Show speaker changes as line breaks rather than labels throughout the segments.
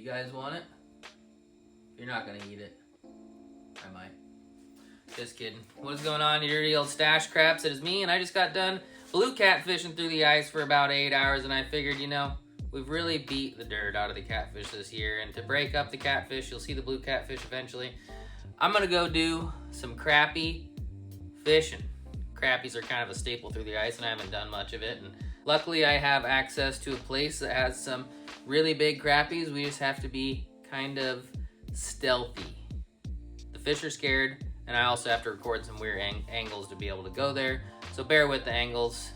You guys want it? You're not gonna eat it. I might. Just kidding. What's going on, you dirty old stash craps? It is me, and I just got done blue catfishing through the ice for about 8 hours, and I figured, you know, we've really beat the dirt out of the catfish this year, and to break up the catfish, you'll see the blue catfish eventually, I'm gonna go do some crappie fishing. Crappies are kind of a staple through the ice, and I haven't done much of it, and luckily I have access to a place that has some really big crappies. We just have to be kind of stealthy. The fish are scared, and I also have to record some weird angles to be able to go there. So bear with the angles,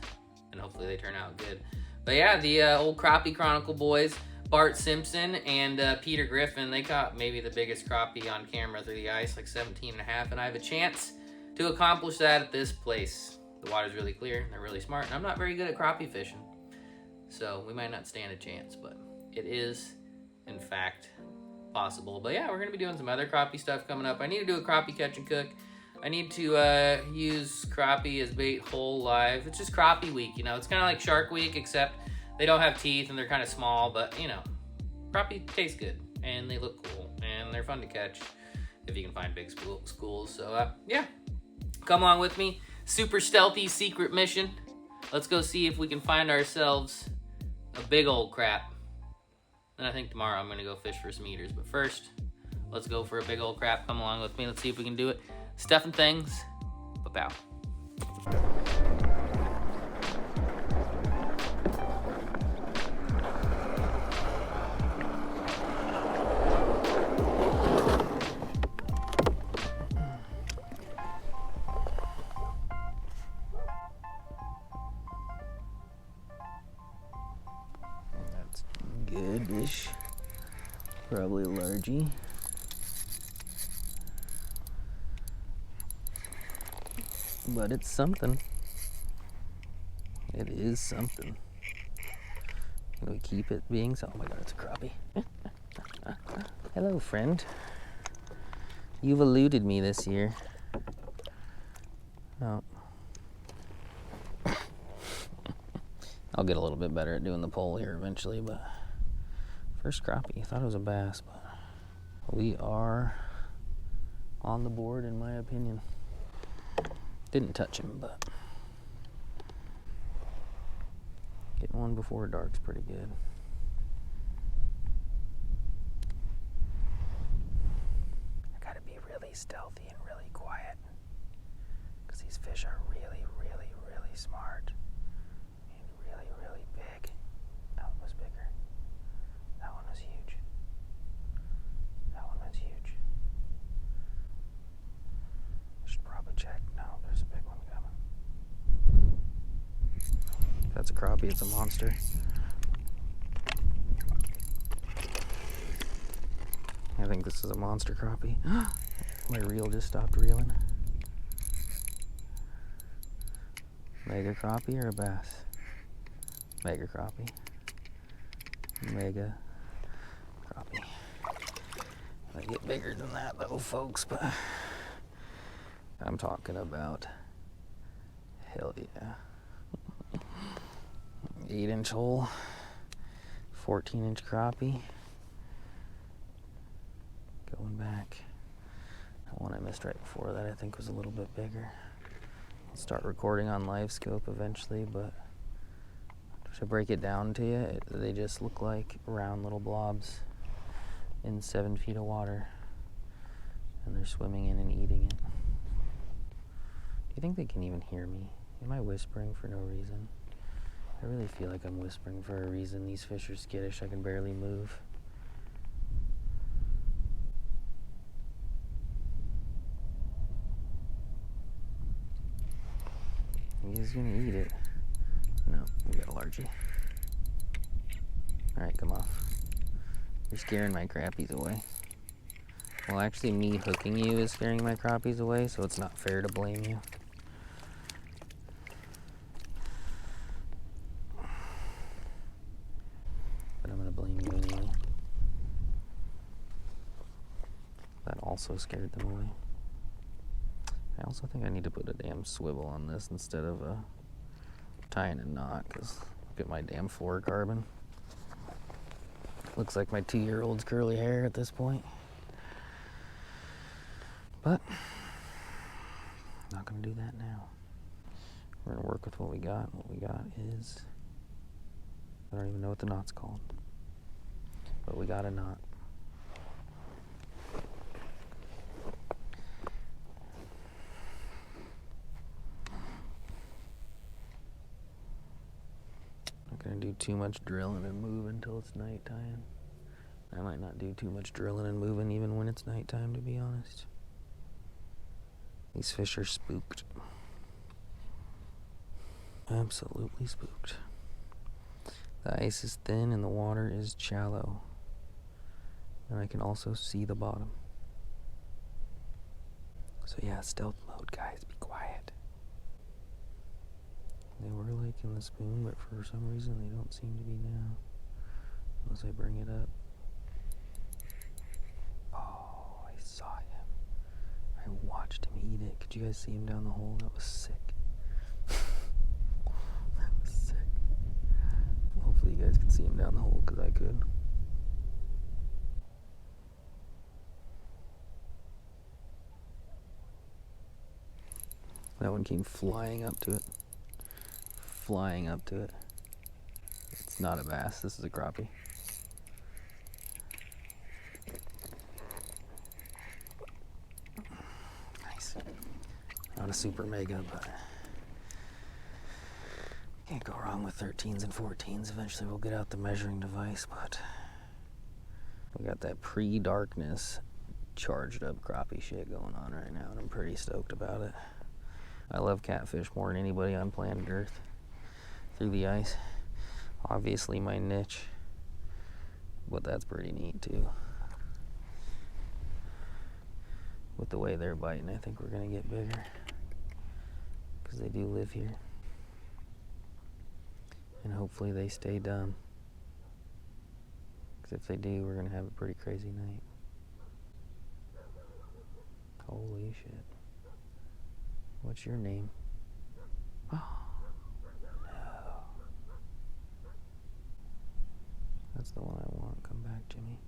and hopefully they turn out good. But yeah, the old Crappie Chronicle boys, Bart Simpson and Peter Griffin, they caught maybe the biggest crappie on camera through the ice, like 17 and a half, and I have a chance to accomplish that at this place. The water's really clear, and they're really smart, and I'm not very good at crappie fishing. So we might not stand a chance, but it is, in fact, possible. But yeah, we're gonna be doing some other crappie stuff coming up. I need to do a crappie catch and cook. I need to use crappie as bait whole live. It's just crappie week, you know. It's kind of like Shark Week, except they don't have teeth and they're kind of small, but you know, crappie taste good and they look cool and they're fun to catch if you can find big schools. So yeah, come along with me. Super stealthy secret mission. Let's go see if we can find ourselves a big old crap. And I think tomorrow I'm gonna go fish for some eaters. But first, let's go for a big old crap. Come along with me. Let's see if we can do it. Stuffing things. Ba-pow.
That's good-ish. Probably a largie. But it's something. It is something. Can we keep it being so? Oh my god, it's a crappie. Hello, friend. You've eluded me this year. Oh. I'll get a little bit better at doing the pole here eventually, but first crappie. I thought it was a bass, but we are on the board in my opinion. Didn't touch him, but getting one before dark's pretty good. I gotta be really stealthy and really quiet because these fish are really, really, really smart and really, really big. That one was bigger. That one was huge. That one was huge. I should probably check. No, there's a big one coming. If that's a crappie, it's a monster. I think this is a monster crappie. My reel just stopped reeling. Mega crappie or a bass? Mega crappie. Mega crappie. I get bigger than that though, folks, but I'm talking about, hell yeah. 8-inch hole, 14-inch crappie. Going back. That one I missed right before that I think was a little bit bigger. I'll start recording on live scope eventually, but to break it down to you, they just look like round little blobs in 7 feet of water. And they're swimming in and eating it. Do you think they can even hear me? Am I whispering for no reason? I really feel like I'm whispering for a reason. These fish are skittish. I can barely move. He's gonna eat it. No, we got a largie. Alright, come off. You're scaring my crappies away. Well, actually, me hooking you is scaring my crappies away, so it's not fair to blame you. But I'm gonna blame you anyway. That also scared them away. I also think I need to put a damn swivel on this instead of tying a knot, because look at my damn fluorocarbon. Looks like my 2-year-old's curly hair at this point. But, not gonna do that now. We're gonna work with what we got. What we got is, I don't even know what the knot's called. But we got a knot. Not gonna do too much drilling and moving until it's nighttime. I might not do too much drilling and moving even when it's nighttime, to be honest. These fish are spooked. Absolutely spooked. The ice is thin and the water is shallow. And I can also see the bottom. So yeah, stealth mode, guys, be quiet. They were like in the spoon, but for some reason they don't seem to be now. Unless I bring it up. Oh, I saw him. I watched him eat it. Could you guys see him down the hole? That was sick. That was sick. Hopefully you guys can see him down the hole, because I could. That one came flying up to it. Flying up to it. It's not a bass, this is a crappie. Nice. Not a super mega, but can't go wrong with 13s and 14s. Eventually we'll get out the measuring device, but we got that pre-darkness charged up crappie shit going on right now, and I'm pretty stoked about it. I love catfish more than anybody on planet Earth. Through the ice. Obviously my niche, but that's pretty neat too. With the way they're biting, I think we're gonna get bigger, because they do live here. And hopefully they stay dumb, because if they do, we're gonna have a pretty crazy night. Holy shit. What's your name? Oh, no. That's the one I want. Come back, Jimmy.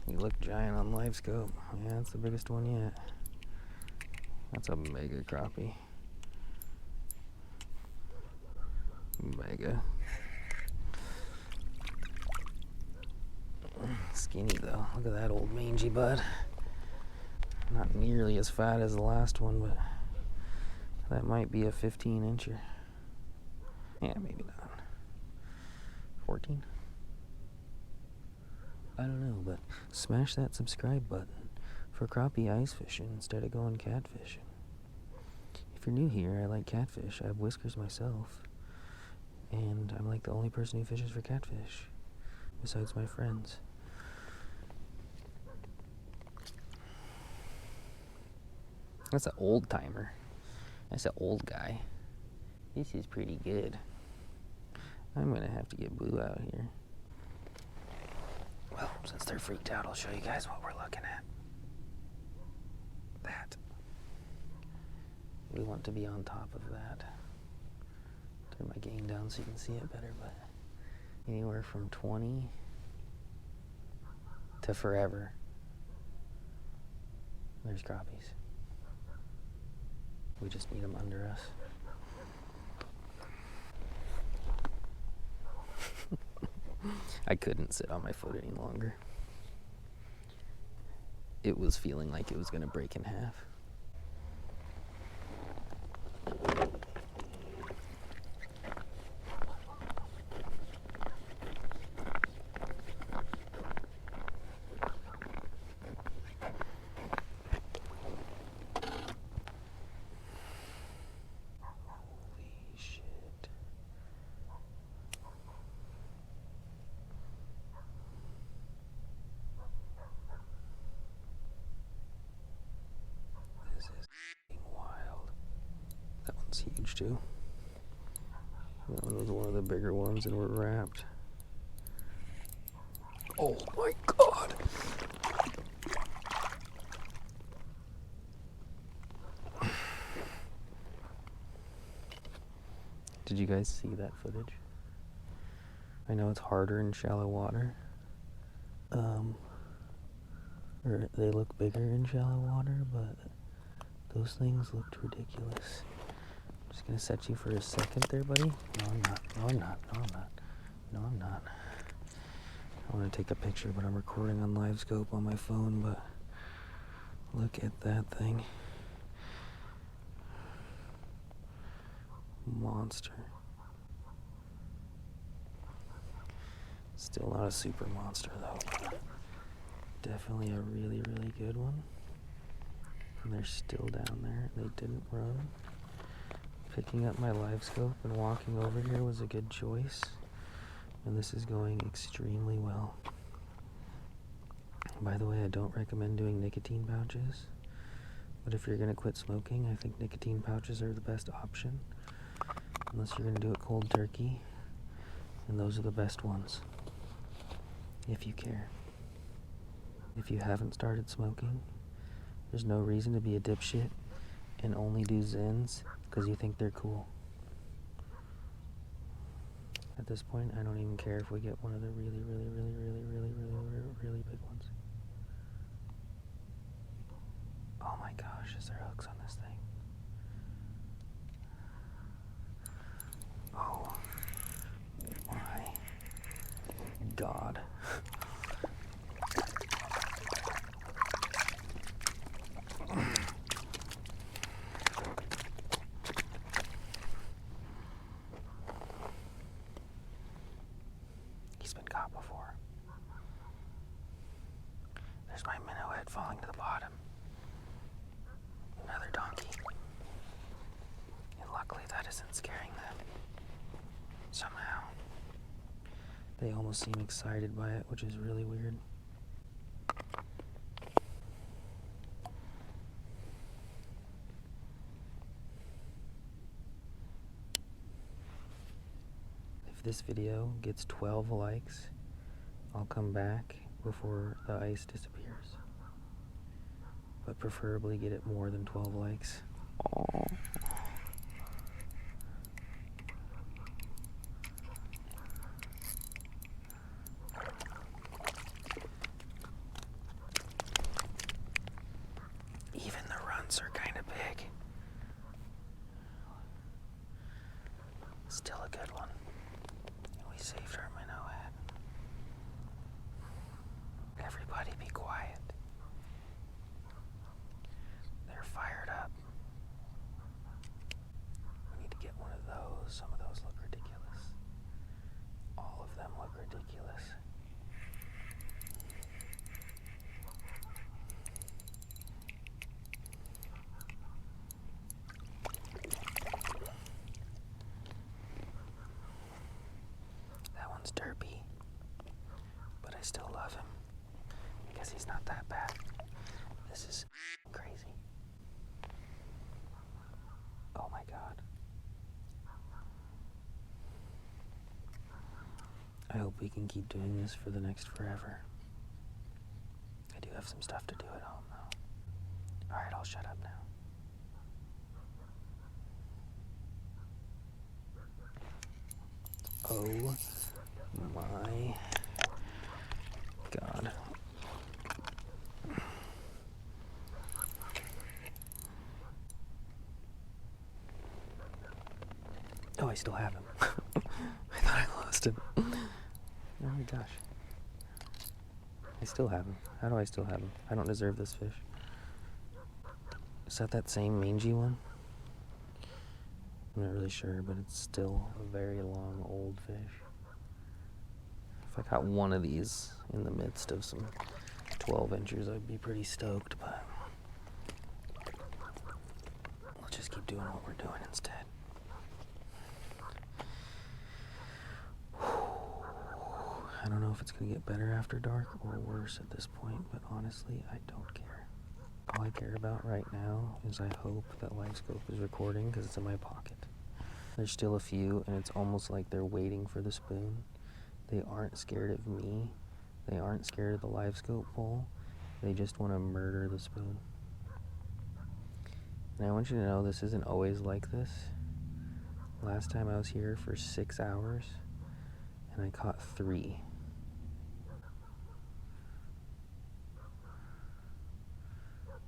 You look giant on live scope. Yeah, that's the biggest one yet. That's a mega crappie. Mega. Skinny though. Look at that old mangy bud. Not nearly as fat as the last one, but that might be a 15-incher. Yeah, maybe not. 14? I don't know, but smash that subscribe button for crappie ice fishing instead of going catfishing. If you're new here, I like catfish. I have whiskers myself. And I'm like the only person who fishes for catfish, besides my friends. That's an old timer. That's an old guy. This is pretty good. I'm gonna have to get Boo out here. Well, since they're freaked out, I'll show you guys what we're looking at. That. We want to be on top of that. Turn my gain down so you can see it better, but anywhere from 20 to forever. There's crappies. We just need them under us. I couldn't sit on my foot any longer. It was feeling like it was going to break in half. Huge too. That one was one of the bigger ones and we're wrapped. Oh my god! Did you guys see that footage? I know it's harder in shallow water. Or they look bigger in shallow water, but those things looked ridiculous. I'm just gonna set you for a second there, buddy. No, I'm not. No, I'm not. No, I'm not. No, I'm not. I want to take a picture, but I'm recording on live scope on my phone, but look at that thing. Monster. Still not a super monster though. Definitely a really, really good one. And they're still down there. They didn't run. Picking up my live scope and walking over here was a good choice. And this is going extremely well. By the way, I don't recommend doing nicotine pouches. But if you're gonna quit smoking, I think nicotine pouches are the best option. Unless you're gonna do it cold turkey. And those are the best ones. If you care. If you haven't started smoking, there's no reason to be a dipshit and only do Zins because you think they're cool. At this point, I don't even care if we get one of the really, really, really, really, really, really, really big ones. Oh my gosh, is there hooks on this thing? Oh my God. He's been caught before. There's my minnow head falling to the bottom. Another donkey. And luckily that isn't scaring them. Somehow. They almost seem excited by it, which is really weird. If this video gets 12 likes, I'll come back before the ice disappears. But preferably get it more than 12 likes. Aww. Even the runts are kind of big. Still a good one. And we saved our minnow head. Everybody be quiet. They're fired up. We need to get one of those. Some of those look ridiculous. All of them look ridiculous. That one's derpy, but I still love him because he's not that bad. This is crazy. Oh my God. I hope we can keep doing this for the next forever. I do have some stuff to do at home though. Alright, I'll shut up now. Oh my God. Oh, I still have him. I thought I lost him. Oh my gosh. I still have him. How do I still have him? I don't deserve this fish. Is that same mangy one? I'm not really sure, but it's still a very long, old fish. If I caught one of these in the midst of some 12 inchers, I'd be pretty stoked, but let's just keep doing what we're doing instead. I don't know if it's going to get better after dark or worse at this point, but honestly, I don't care. All I care about right now is I hope that LiveScope is recording because it's in my pocket. There's still a few, and it's almost like they're waiting for the spoon. They aren't scared of me. They aren't scared of the LiveScope pole. They just want to murder the spoon. And I want you to know this isn't always like this. Last time I was here for 6 hours, and I caught 3.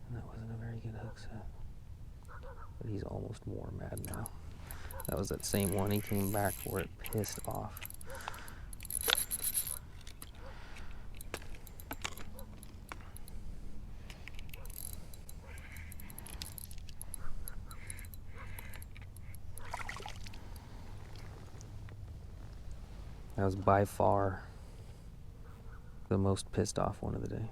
And that wasn't a very good hook set. But he's almost more mad now. That was that same one he came back for. It pissed off. That was by far the most pissed off one of the day.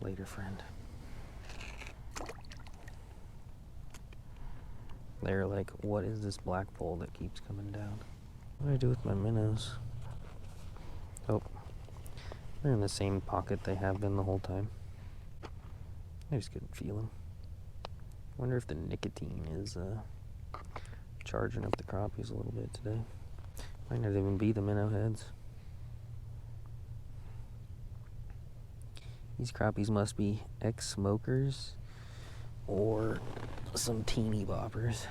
Later, friend. They're like, what is this black pole that keeps coming down? What do I do with my minnows? Oh, they're in the same pocket they have been the whole time. I just couldn't feel them. Wonder if the nicotine is charging up the crappies a little bit today. Might not even be the minnow heads. These crappies must be ex-smokers or some teeny boppers.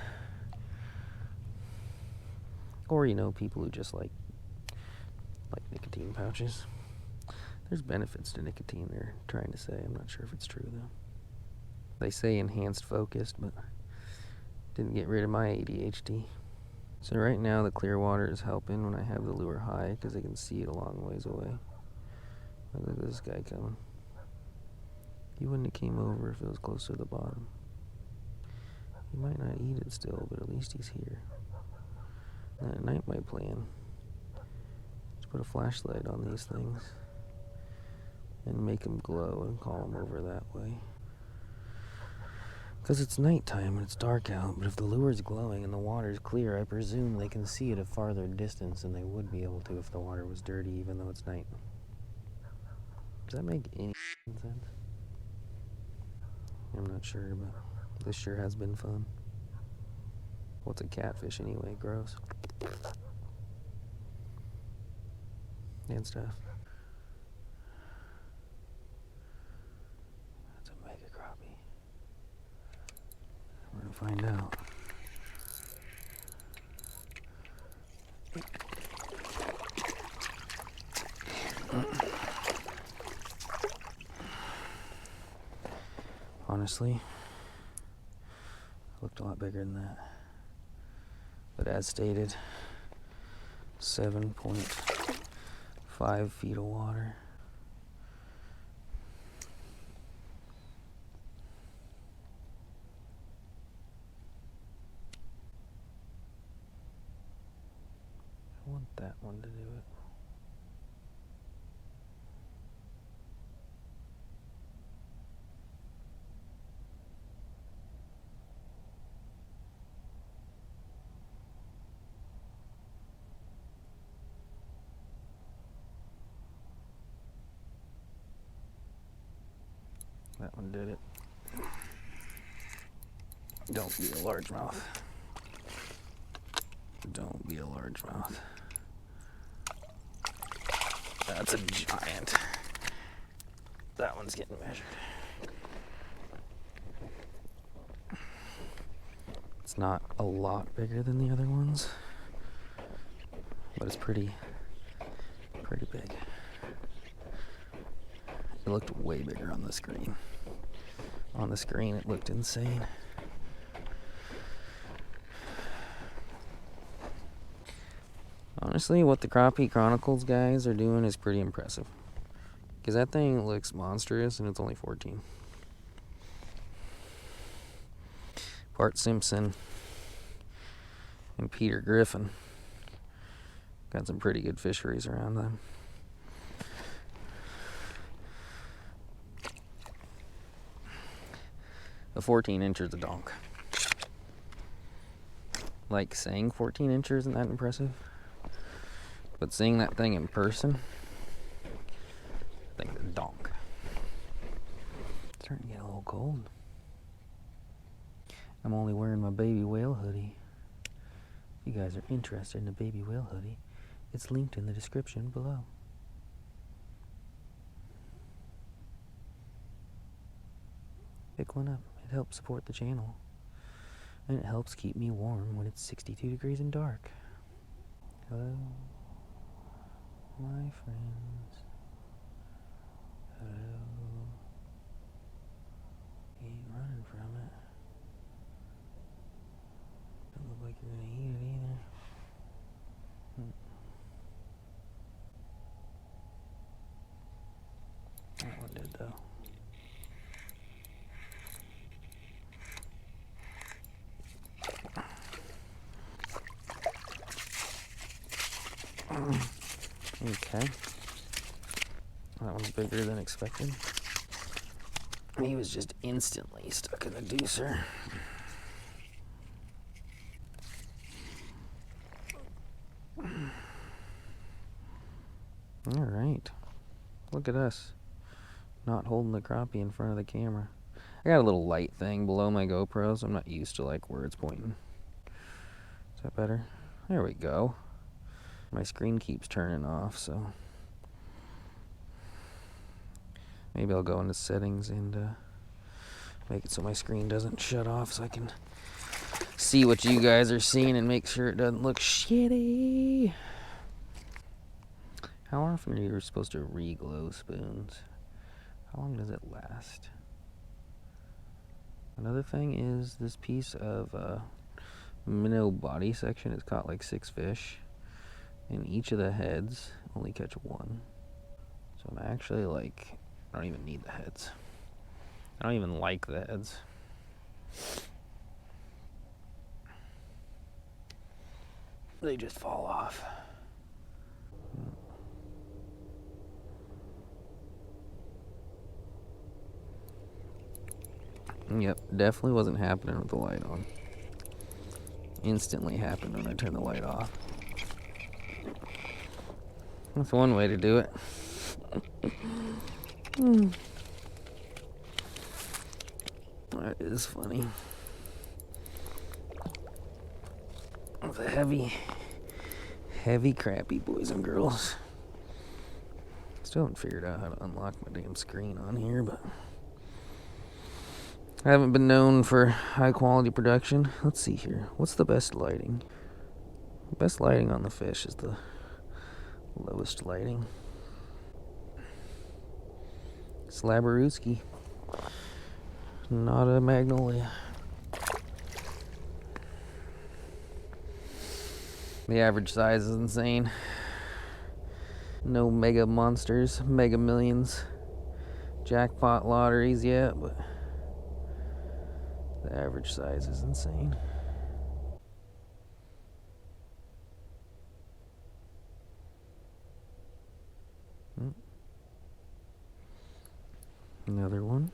Or, you know, people who just like nicotine pouches. There's benefits to nicotine, they're trying to say. I'm not sure if it's true, though. They say enhanced focus, but didn't get rid of my ADHD. So right now the clear water is helping when I have the lure high because I can see it a long ways away. Look at this guy coming. He wouldn't have came over if it was close to the bottom. He might not eat it still, but at least he's here. And at night my plan is put a flashlight on these things and make them glow and call them over that way. Because it's nighttime and it's dark out, but if the lure's glowing and the water's clear, I presume they can see at a farther distance than they would be able to if the water was dirty, even though it's night. Does that make any sense? I'm not sure, but this sure has been fun. What's a catfish anyway? Gross. And stuff. That's a mega crappie. We're gonna find out. Honestly, it looked a lot bigger than that. But as stated, 7.5 feet of water. I want that one to do it. That one did it. Don't be a largemouth. Don't be a largemouth. That's a giant. That one's getting measured. It's not a lot bigger than the other ones, but it's pretty big. It looked way bigger on the screen. On the screen, it looked insane. Honestly, what the Crappie Chronicles guys are doing is pretty impressive. Because that thing looks monstrous and it's only 14. Bart Simpson and Peter Griffin got some pretty good fisheries around them. A 14 incher is a donk. Like, saying 14 inches isn't that impressive, but seeing that thing in person, I think it's a donk. It's starting to get a little cold. I'm only wearing my baby whale hoodie. If you guys are interested in a baby whale hoodie, it's linked in the description below. pick one up. It helps support the channel. And it helps keep me warm when it's 62 degrees and dark. Hello, my friends. Hello. You ain't running from it. Don't look like you're gonna eat it either. That one did though. Okay. That one's bigger than expected. He was just instantly stuck in the deucer. Alright. Look at us. Not holding the crappie in front of the camera. I got a little light thing below my GoPro, so I'm not used to like where it's pointing. Is that better? There we go. My screen keeps turning off, so maybe I'll go into settings and make it so my screen doesn't shut off so I can see what you guys are seeing and make sure it doesn't look shitty. How often are you supposed to re-glow spoons? How long does it last? Another thing is this piece of minnow body section has caught like 6 fish, and each of the heads only catch 1. So I'm actually like, I don't even need the heads. I don't even like the heads. They just fall off. Yep, definitely wasn't happening with the light on. Instantly happened when I turned the light off. That's one way to do it. That is funny. With a heavy crappie, boys and girls. Still haven't figured out how to unlock my damn screen on here, but I haven't been known for high quality production. Let's see here. What's the best lighting? The best lighting on the fish is the lowest lighting. Slabberooski. Not a magnolia. The average size is insane. No mega monsters, mega millions, jackpot lotteries yet, but the average size is insane. Another one.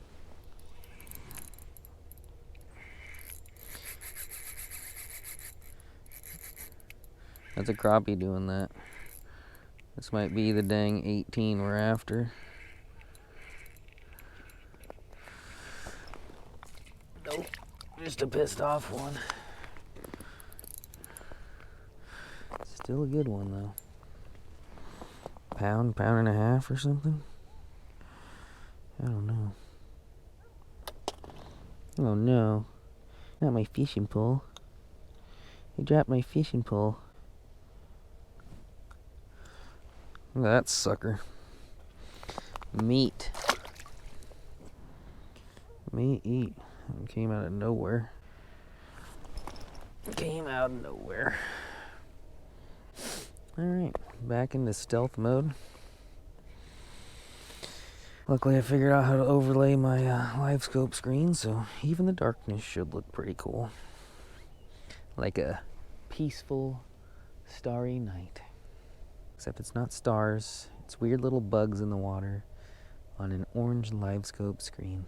That's a crappie doing that. This might be the dang 18 we're after. Nope, just a pissed off one. Still a good one though. Pound and a half or something? I don't know. Oh no, not my fishing pole. I dropped my fishing pole. Look at that sucker. Meat. Meat eat. It came out of nowhere. Came out of nowhere. Alright, back into stealth mode. Luckily I figured out how to overlay my live scope screen, so even the darkness should look pretty cool. Like a peaceful, starry night. Except it's not stars, it's weird little bugs in the water on an orange live scope screen.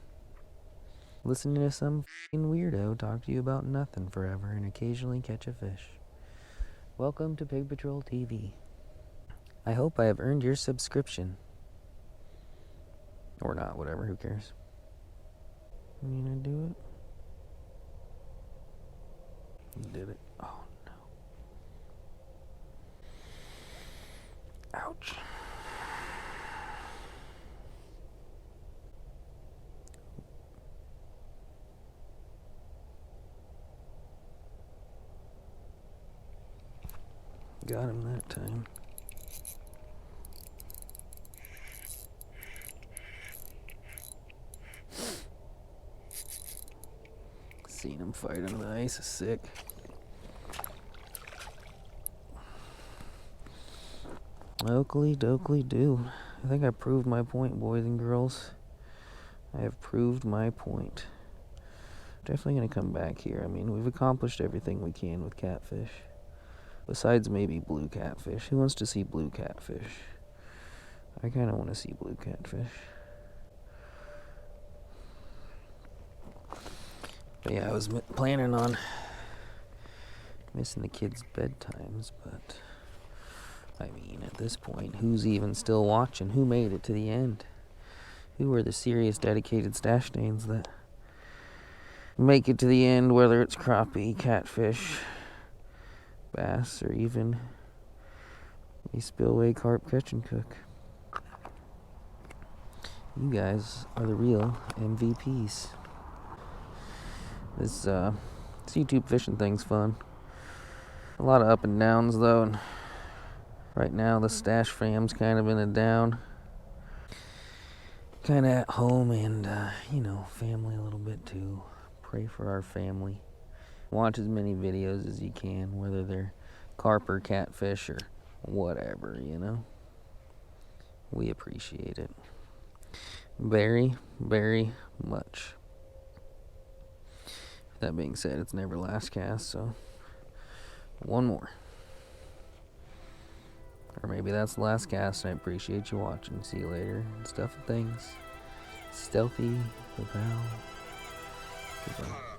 Listening to some f***ing weirdo talk to you about nothing forever and occasionally catch a fish. Welcome to Pig Patrol TV. I hope I have earned your subscription. Or not, whatever, who cares? You gonna do it? You did it. Oh no. Ouch. got him that time. Seeing him fight under the ice is sick. Oakley dokley do. I think I proved my point, boys and girls. I have proved my point. Definitely going to come back here. I mean, we've accomplished everything we can with catfish. Besides maybe blue catfish. Who wants to see blue catfish? I kind of want to see blue catfish. But yeah, I was planning on missing the kids' bedtimes, but I mean, at this point, who's even still watching? Who made it to the end? Who are the serious, dedicated stash stains that make it to the end, whether it's crappie, catfish, bass, or even a spillway carp catch and cook? You guys are the real MVPs. This YouTube fishing thing's fun. A lot of up and downs though, and right now the stash fam's kind of in a down. Kind of at home and, you know, family a little bit too. Pray for our family. Watch as many videos as you can, whether they're carp or catfish or whatever, you know. We appreciate it very, very much. That being said, it's never last cast, so one more. Or maybe that's the last cast, and I appreciate you watching. See you later. Stuff and things. Stealthy, the bow. Goodbye.